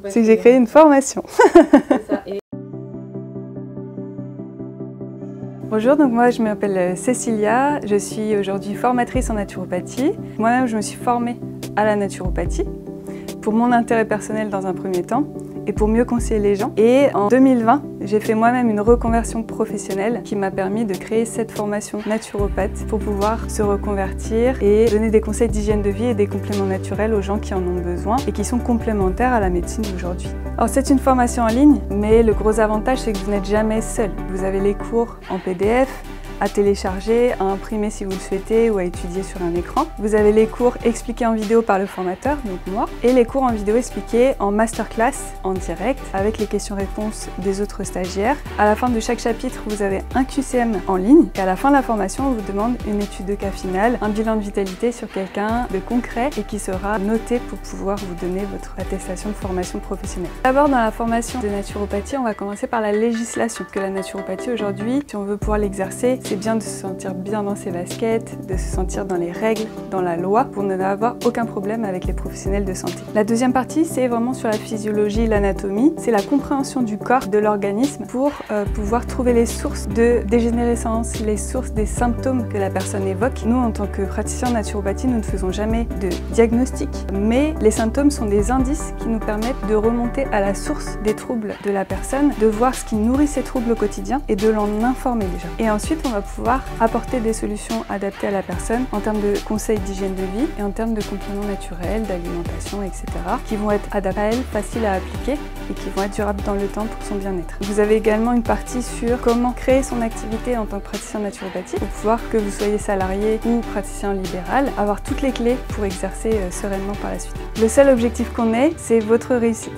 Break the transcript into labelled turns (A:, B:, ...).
A: C'est que j'ai créé une formation.
B: C'est ça.
A: Bonjour, donc moi je m'appelle Cécilia, je suis aujourd'hui formatrice en naturopathie. Moi-même je me suis formée à la naturopathie pour mon intérêt personnel dans un premier temps et pour mieux conseiller les gens. Et en 2020, j'ai fait moi-même une reconversion professionnelle qui m'a permis de créer cette formation naturopathe pour pouvoir se reconvertir et donner des conseils d'hygiène de vie et des compléments naturels aux gens qui en ont besoin et qui sont complémentaires à la médecine d'aujourd'hui. Alors c'est une formation en ligne, mais le gros avantage c'est que vous n'êtes jamais seul. Vous avez les cours en PDF, à télécharger, à imprimer si vous le souhaitez ou à étudier sur un écran. Vous avez les cours expliqués en vidéo par le formateur, donc moi, et les cours en vidéo expliqués en masterclass en direct avec les questions-réponses des autres stagiaires. À la fin de chaque chapitre, vous avez un QCM en ligne et à la fin de la formation, on vous demande une étude de cas finale, un bilan de vitalité sur quelqu'un de concret et qui sera noté pour pouvoir vous donner votre attestation de formation professionnelle. D'abord, dans la formation de naturopathie, on va commencer par la législation. Parce que la naturopathie aujourd'hui, si on veut pouvoir l'exercer, c'est bien de se sentir bien dans ses baskets, de se sentir dans les règles, dans la loi, pour ne avoir aucun problème avec les professionnels de santé. La deuxième partie, c'est vraiment sur la physiologie, l'anatomie. C'est la compréhension du corps, de l'organisme, pour pouvoir trouver les sources de dégénérescence, les sources des symptômes que la personne évoque. Nous, en tant que praticiens en naturopathie, nous ne faisons jamais de diagnostic, mais les symptômes sont des indices qui nous permettent de remonter à la source des troubles de la personne, de voir ce qui nourrit ces troubles au quotidien et de l'en informer déjà. Et ensuite, on va pouvoir apporter des solutions adaptées à la personne en termes de conseils d'hygiène de vie et en termes de compléments naturels, d'alimentation, etc. qui vont être adaptés à elle, faciles à appliquer et qui vont être durables dans le temps pour son bien-être. Vous avez également une partie sur comment créer son activité en tant que praticien en naturopathie pour pouvoir, que vous soyez salarié ou praticien libéral, avoir toutes les clés pour exercer sereinement par la suite. Le seul objectif qu'on ait, c'est votre réussite.